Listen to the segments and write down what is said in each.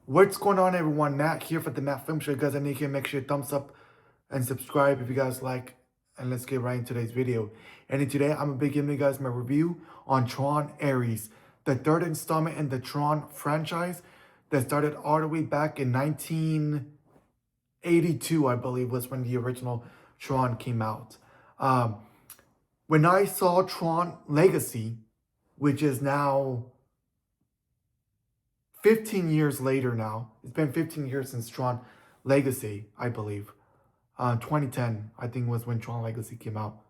What's going on, everyone? Matt here for the Matt Film Show. Guys, I need you to make sure you thumbs up and subscribe if you guys like. And let's get right into today's video. And in today, I'm going to be giving you guys my review on Tron Ares, the third installment in the Tron franchise that started all the way back in 1982, I believe, was when the original Tron came out. When I saw Tron Legacy, which is now 15 years later now. It's been 15 years since Tron Legacy, I believe. 2010, I think, was when Tron Legacy came out.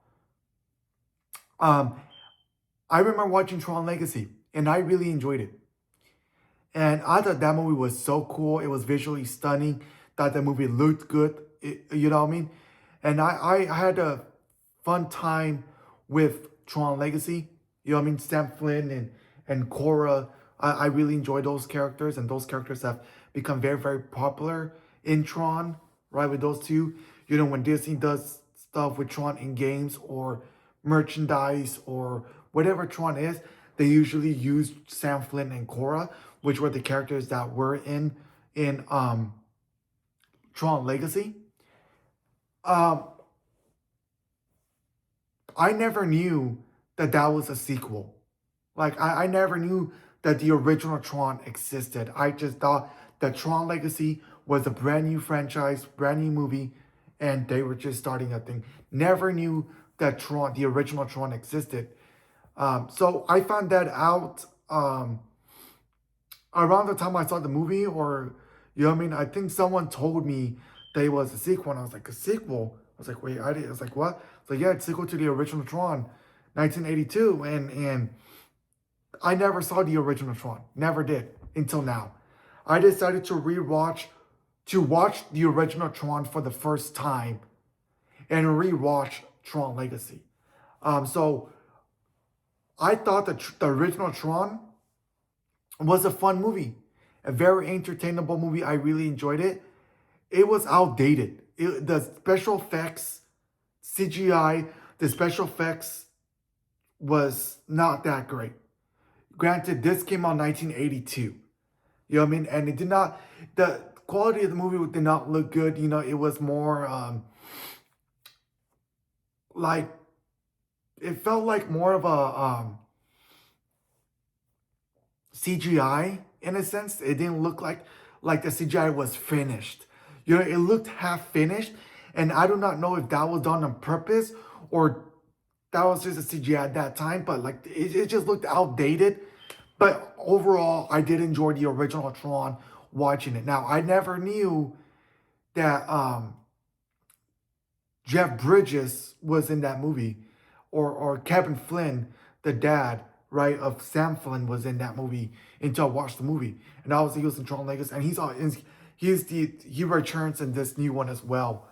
I remember watching Tron Legacy, and I really enjoyed it. And I thought that movie was so cool. It was visually stunning. Thought that movie looked good. You know what I mean? And I had a fun time with Tron Legacy. You know what I mean? Sam Flynn and Cora. I really enjoy those characters, and those characters have become very, very popular in Tron, right? With those two, you know, when Disney does stuff with Tron in games or merchandise or whatever Tron is, they usually use Sam Flynn and Cora, which were the characters that were in Tron Legacy. I never knew that was a sequel. Like, I never knew that the original Tron existed. I just thought that Tron Legacy was a brand new franchise, brand new movie, and they were just starting a thing. Never knew that the original Tron existed. So I found that out around the time I saw the movie, or, you know what I mean? I think someone told me that it was a sequel, and I was like, a sequel? I was like, wait, I was like, what? So yeah, it's a sequel to the original Tron, 1982, and I never saw the original Tron. Never did until now. I decided to watch the original Tron for the first time and rewatch Tron Legacy. So I thought that the original Tron was a fun movie, a very entertainable movie. I really enjoyed it. It was outdated. The special effects, CGI, the special effects was not that great. Granted, this came out in 1982. You know what I mean? And it did not, the quality of the movie did not look good. You know, it was more like, it felt like more of a CGI in a sense. It didn't look like the CGI was finished. You know, it looked half finished. And I do not know if that was done on purpose or that was just a CGI at that time, but like it just looked outdated. But overall, I did enjoy the original Tron watching it. Now, I never knew that Jeff Bridges was in that movie, or Kevin Flynn, the dad, right, of Sam Flynn, was in that movie until I watched the movie. And obviously he was in Tron Legacy, and he returns in this new one as well.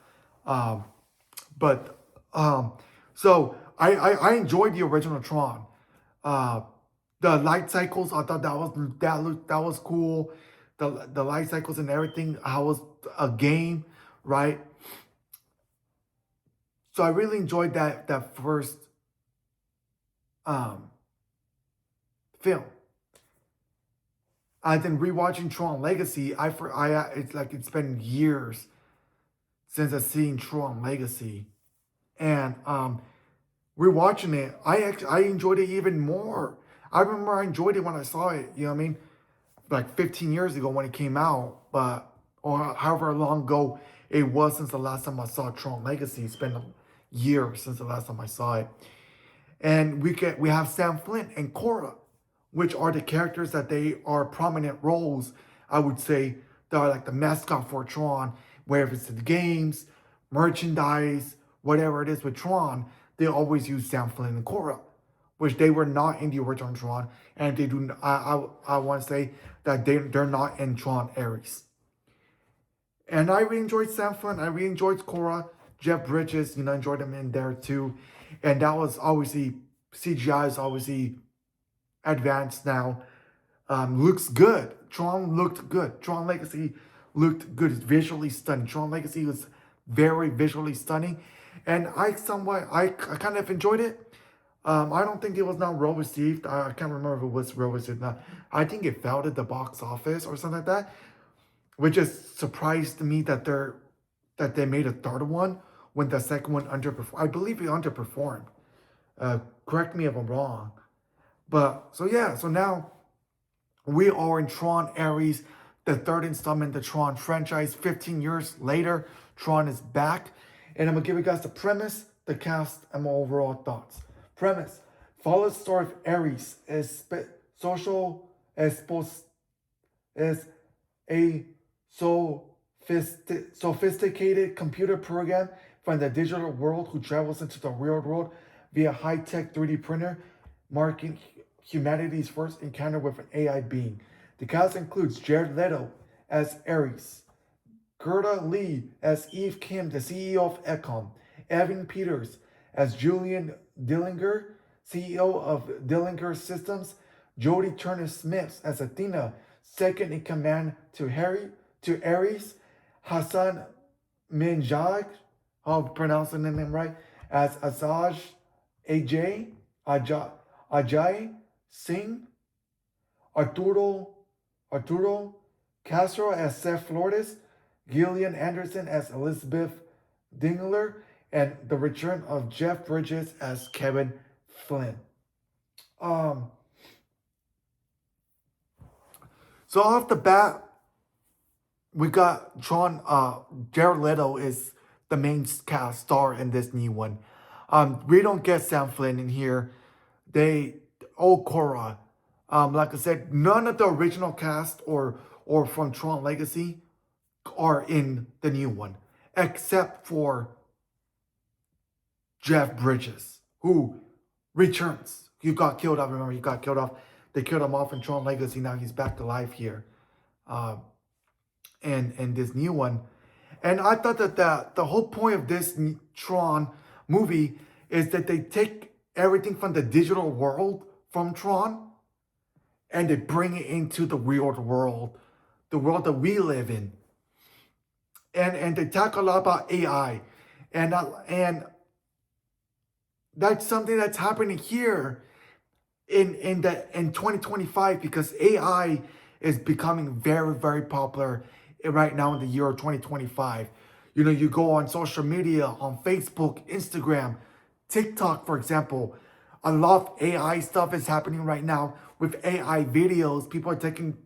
So I enjoyed the original Tron. The light cycles, I thought that was cool. The light cycles and everything, how was a game, right? So I really enjoyed that first film. And then rewatching Tron Legacy, it's been years since I've seen Tron Legacy, and rewatching it, I enjoyed it even more. I remember I enjoyed it when I saw it, you know what I mean? Like 15 years ago when it came out, or however long ago it was since the last time I saw Tron Legacy. It's been a year since the last time I saw it. And we have Sam Flynn and Cora, which are the characters that they are prominent roles, I would say, that are like the mascot for Tron, whether it's the games, merchandise, whatever it is with Tron, they always use Sam Flynn and Cora, which they were not in the original Tron, and they do. I want to say that they're not in Tron Ares. And I really enjoyed Sam Flynn. I really enjoyed Cora. Jeff Bridges, you know, enjoyed him in there too. And that was obviously, CGI is obviously advanced now. Looks good. Tron looked good. Tron Legacy looked good. It's visually stunning. Tron Legacy was very visually stunning. And I kind of enjoyed it. I don't think it was not well received. I can't remember if it was well received or not. I think it failed at the box office or something like that. which is surprised me that they made a third one when the second one underperformed. I believe it underperformed. Correct me if I'm wrong. But so yeah, so now we are in Tron Ares, the third installment of the Tron franchise. 15 years later, Tron is back. And I'm going to give you guys the premise, the cast, and my overall thoughts. Premise: follow the story of Ares, social as is a sophisticated computer program from the digital world who travels into the real world via high-tech 3D printer, marking humanity's first encounter with an AI being. The cast includes Jared Leto as Ares, Gerda Lee as Eve Kim, the CEO of Ecom, Evan Peters as Julian Dillinger, CEO of Dillinger Systems, Jodie Turner Smith as Athena, second in command to Ares, Hassan Minjad, I'll pronounce the name right, as Ajay, Ajay Singh, Arturo Arturo Castro as Seth Flores, Gillian Anderson as Elizabeth Dingler, and the return of Jeff Bridges as Kevin Flynn. Um, so off the bat, we got Tron. Jared Leto is the main cast star in this new one. We don't get Sam Flynn in here. They Cora. Like I said, none of the original cast or from Tron Legacy are in the new one, except for Jeff Bridges, who returns. He got killed off. Remember, he got killed off. They killed him off in Tron Legacy. Now he's back to life here, and this new one. And I thought that the whole point of this Tron movie is that they take everything from the digital world from Tron and they bring it into the real world, the world that we live in. And they talk a lot about AI, and that's something that's happening here in 2025 because AI is becoming very, very popular right now in the year of 2025. You know, you go on social media, on Facebook, Instagram, TikTok, for example. A lot of AI stuff is happening right now with AI videos. People are taking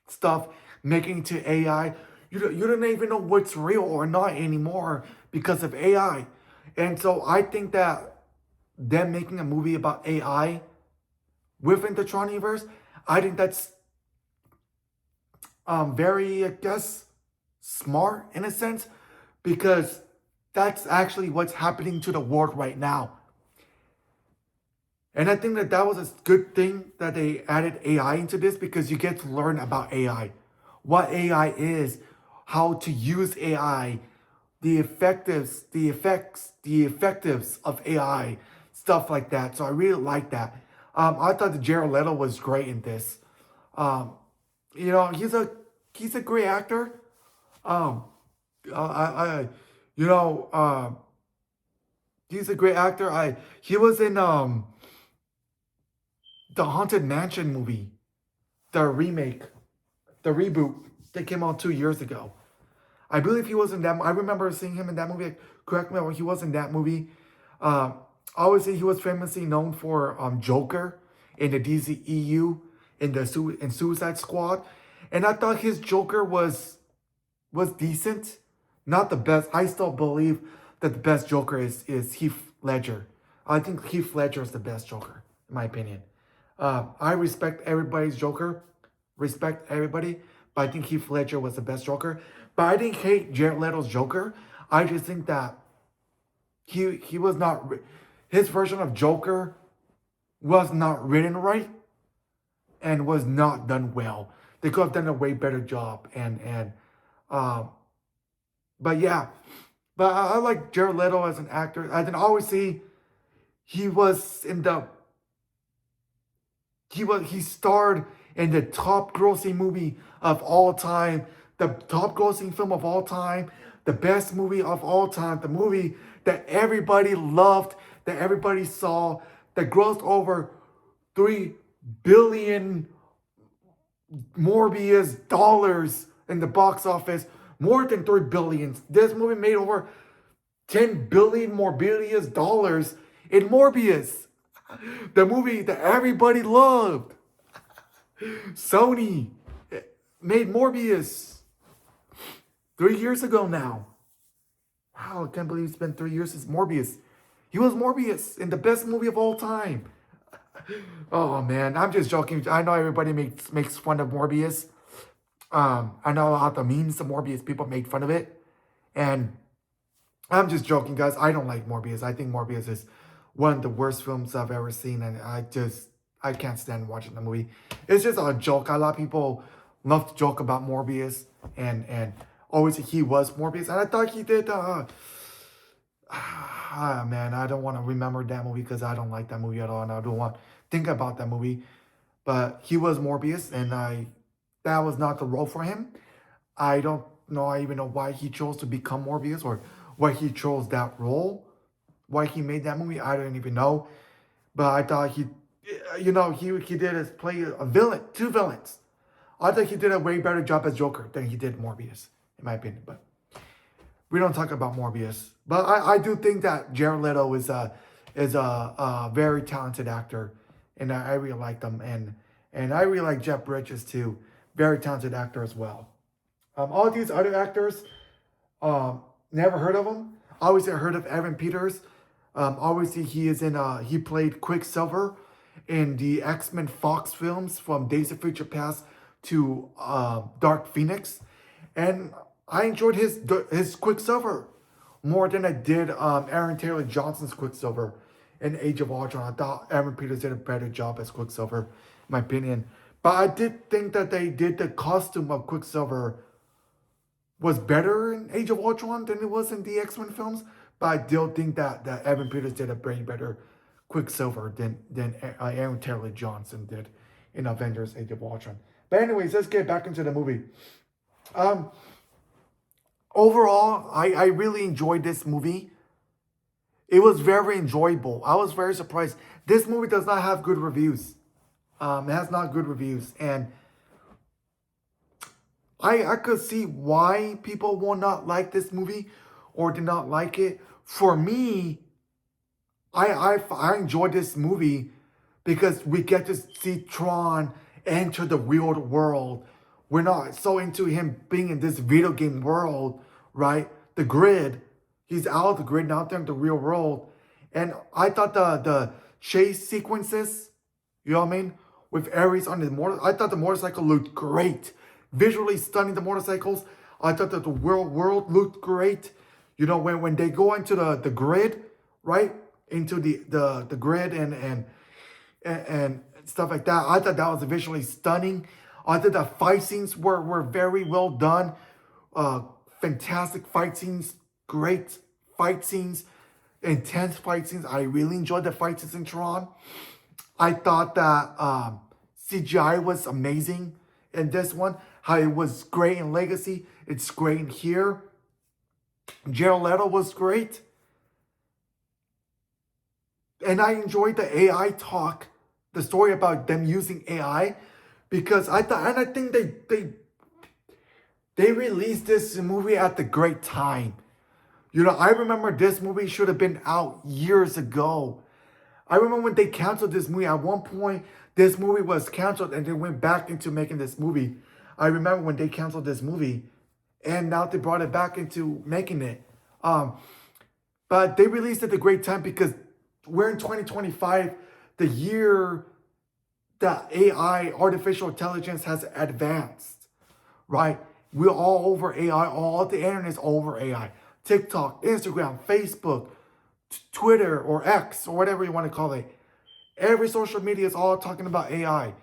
stuff, making it to AI. You don't even know what's real or not anymore because of AI. And so I think that them making a movie about AI within the Tron universe, I think that's very, I guess, smart in a sense because that's actually what's happening to the world right now. And I think that was a good thing that they added AI into this because you get to learn about AI, what AI is, how to use AI, the effectives of AI, stuff like that. So I really like that. I thought that Jared Leto was great in this. Um, you know, he's a great actor. Um, I you know, he's a great actor. He was in the Haunted Mansion movie, the remake, the reboot that came out 2 years ago. I believe he was in that. I remember seeing him in that movie. Correct me if he was in that movie. Uh, Obviously, he was famously known for Joker in the DCEU in Suicide Squad, and I thought his Joker was decent, not the best. I still believe that the best Joker is Heath Ledger. I think Heath Ledger is the best Joker, in my opinion. I respect everybody's Joker, respect everybody, but I think Heath Ledger was the best Joker. But I didn't hate Jared Leto's Joker. I just think that he was not his version of Joker was not written right and was not done well. They could have done a way better job. Um, but yeah, but I like Jared Leto as an actor. I can always see he was in the he starred in the top grossing movie of all time, the top grossing film of all time, the best movie of all time, the movie that everybody loved, that everybody saw, that grossed over 3 billion Morbius dollars in the box office, more than 3 billion. This movie made over 10 billion Morbius dollars in Morbius, the movie that everybody loved. Sony made Morbius 3 years ago now. Wow, I can't believe it's been 3 years since Morbius. He was Morbius in the best movie of all time. Oh man, I'm just joking. I know everybody makes fun of Morbius. I know how the memes of Morbius people made fun of it, and I'm just joking, guys. I don't like Morbius. I think Morbius is one of the worst films I've ever seen, and I can't stand watching the movie. It's just a joke. A lot of people love to joke about Morbius, and always he was Morbius, and I thought he did. Man, I don't want to remember that movie because I don't like that movie at all, and I don't want to think about that movie. But he was Morbius, and that was not the role for him. I don't know. I even know why he chose to become Morbius or why he chose that role, why he made that movie. I don't even know. But I thought he did his play a villain, two villains. I think he did a way better job as Joker than he did Morbius, in my opinion. But we don't talk about Morbius. But I do think that Jared Leto is a very talented actor, and I really like them, and I really like Jeff Bridges too, very talented actor as well. All these other actors, never heard of them. Obviously, I heard of Evan Peters. Obviously, he played Quicksilver in the X-Men Fox films from Days of Future Past to Dark Phoenix, and I enjoyed his Quicksilver more than I did Aaron Taylor Johnson's Quicksilver in Age of Ultron. I thought Evan Peters did a better job as Quicksilver, in my opinion. But I did think that they did the costume of Quicksilver was better in Age of Ultron than it was in the X-Men films. But I still think that Evan Peters did a way better Quicksilver than Aaron Taylor Johnson did in Avengers Age of Ultron. But anyways, let's get back into the movie. Overall, I really enjoyed this movie. It was very enjoyable. I was very surprised. This movie does not have good reviews. It has not good reviews. And I could see why people will not like this movie or did not like it. For me, I enjoyed this movie because we get to see Tron enter the real world. We're not so into him being in this video game world, right? The grid. He's out of the grid and out there in the real world. And I thought the chase sequences, you know what I mean? With Ares on the motorcycle, I thought the motorcycle looked great. Visually stunning, the motorcycles. I thought that the world looked great. You know, when they go into the grid, right? Into the grid and stuff like that. I thought that was visually stunning. I thought the fight scenes were very well done. Fantastic fight scenes, great fight scenes, intense fight scenes. I really enjoyed the fight scenes in Tron. I thought that CGI was amazing in this one. How it was great in Legacy, it's great in here. Jared Leto was great. And I enjoyed the AI talk, the story about them using AI, because I thought, and I think they released this movie at the great time. You know, I remember this movie should have been out years ago. I remember when they canceled this movie. At one point, this movie was canceled and they went back into making this movie. I remember when they canceled this movie and now they brought it back into making it. But they released it at a great time because we're in 2025, the year that AI, artificial intelligence, has advanced, right? We're all over AI. All the internet is over AI. TikTok, Instagram, Facebook, Twitter, or X, or whatever you want to call it. Every social media is all talking about AI.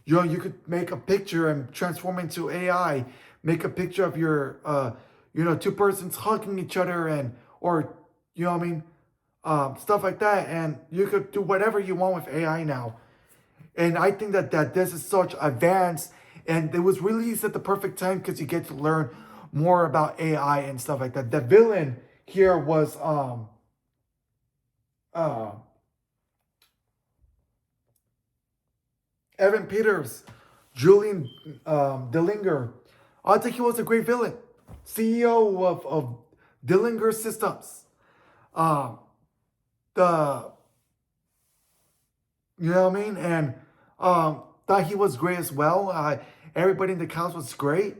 You know, you could make a picture and transform into AI. Make a picture of your, two persons hugging each other or you know what I mean? Stuff like that. And you could do whatever you want with AI now. And I think that this is such advanced, and it was released at the perfect time because you get to learn more about AI and stuff like that. The villain here was Evan Peters, Julian Dellinger. I think he was a great villain. CEO of Dillinger Systems. Um, the You know what I mean? And thought he was great as well. Everybody in the cast was great.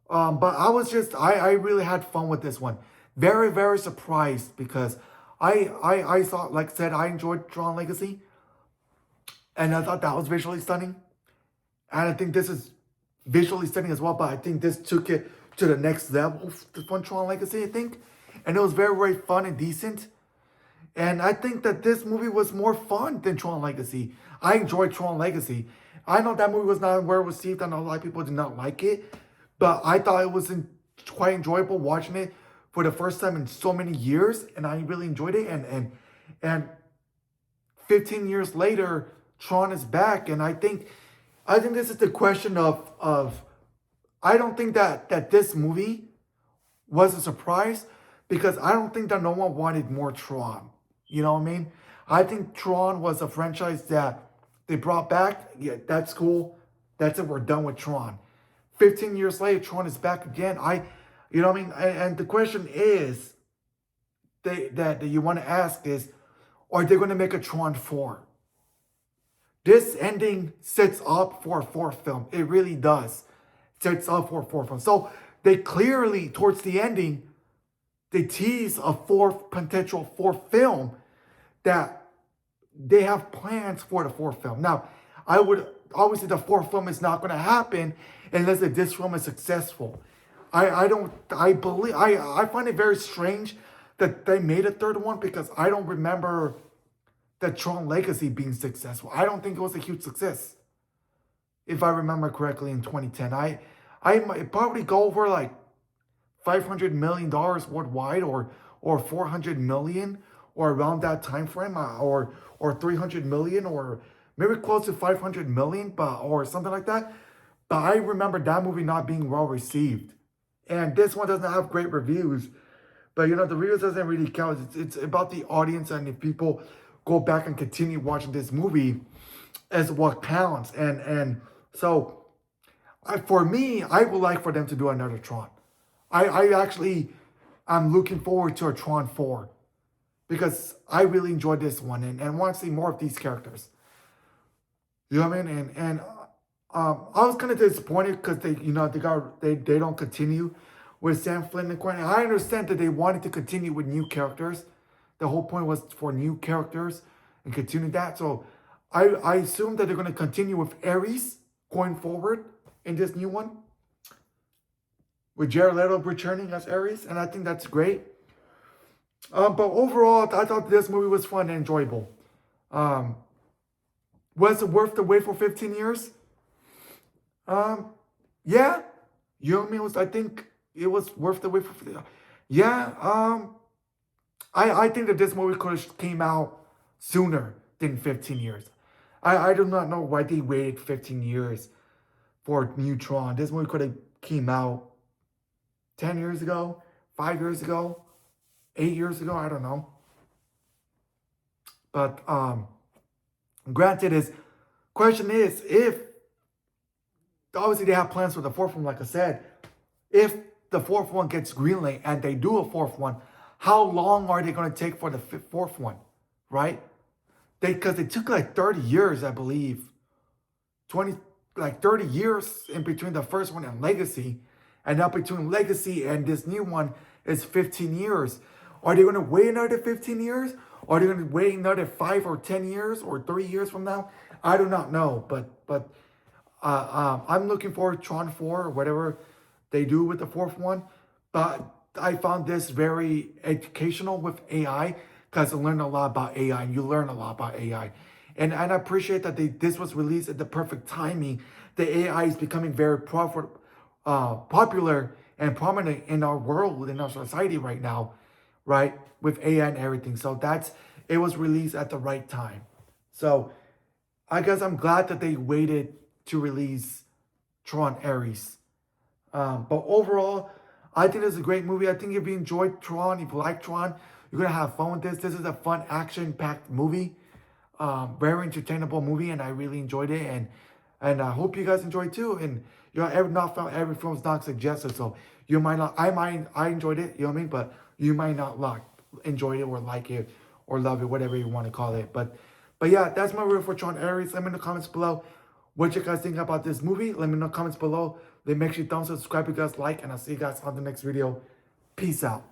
But I really had fun with this one. Very, very surprised because I thought, like I said, I enjoyed Tron Legacy. And I thought that was visually stunning. And I think this is visually stunning as well. But I think this took it to the next level for Tron Legacy, I think. And it was very, very fun and decent. And I think that this movie was more fun than Tron Legacy. I enjoyed Tron Legacy. I know that movie was not well received. I know a lot of people did not like it. But I thought it was quite enjoyable watching it for the first time in so many years. And I really enjoyed it. And 15 years later, Tron is back. And I think this is the question of I don't think that this movie was a surprise because I don't think that no one wanted more Tron. You know what I mean? I think Tron was a franchise that they brought back. Yeah, that's cool. That's it. We're done with Tron. 15 years later, Tron is back again. You know what I mean? And the question is that you want to ask is, are they going to make a Tron 4? This ending sets up for a fourth film. It really does. Sets up for a fourth film. So they clearly, towards the ending, they tease a potential fourth film that they have plans for the fourth film. Now, I would obviously the fourth film is not going to happen unless this film is successful. I find it very strange that they made a third one because I don't remember the Tron Legacy being successful. I don't think it was a huge success. If I remember correctly in 2010. I might probably go over like $500 million worldwide or 400 million or around that time frame or 300 million or maybe close to 500 million or something like that. But I remember that movie not being well received. And this one doesn't have great reviews. But you know, the reviews doesn't really count. It's about the audience and if people go back and continue watching this movie as what counts. And so for me, I would like for them to do another Tron. I'm looking forward to a Tron 4 because I really enjoyed this one and want to see more of these characters. You know what I mean? And I was kind of disappointed because they don't continue with Sam Flynn and Quentin. I understand that they wanted to continue with new characters. The whole point was for new characters and continue that. So I assume that they're going to continue with Ares going forward in this new one, with Jared Leto returning as Ares, and I think that's great. But overall, I thought this movie was fun and enjoyable. Was it worth the wait for 15 years? Yeah. You know what I mean? I think it was worth the wait for 15 years. Yeah. I think that this movie could have came out sooner than 15 years. I do not know why they waited 15 years for new Tron. This movie could have came out 10 years ago, 5 years ago, 8 years ago, I don't know. But granted, question is if obviously they have plans for the fourth one, like I said, if the fourth one gets greenlit and they do a fourth one, how long are they going to take for the fourth one, right? Because they took like 30 years, I believe, 30 years in between the first one and Legacy. And now between Legacy and this new one is 15 years. Are they going to wait another 15 years? Or are they going to wait another 5 or 10 years or 3 years from now? I do not know. But I'm looking forward to Tron 4 or whatever they do with the fourth one. But I found this very educational with AI because I learned a lot about AI and you learn a lot about AI. And I appreciate that this was released at the perfect timing. The AI is becoming very popular and prominent in our world, in our society right now, right? With AI and everything. So it was released at the right time. So I guess I'm glad that they waited to release Tron Ares. But overall, I think it's a great movie. I think if you enjoyed Tron, if you like Tron, you're going to have fun with this. This is a fun, action-packed movie. Very entertainable movie, and I really enjoyed it. And I hope you guys enjoyed too. And You know, every film is not suggested, so you might not. I enjoyed it. You know what I mean? But you might not enjoy it or like it or love it, whatever you want to call it. But yeah, that's my review for Tron Ares. Let me know in the comments below what you guys think about this movie. Let me know in the comments below. Then make sure you thumbs up, subscribe if you guys like, and I'll see you guys on the next video. Peace out.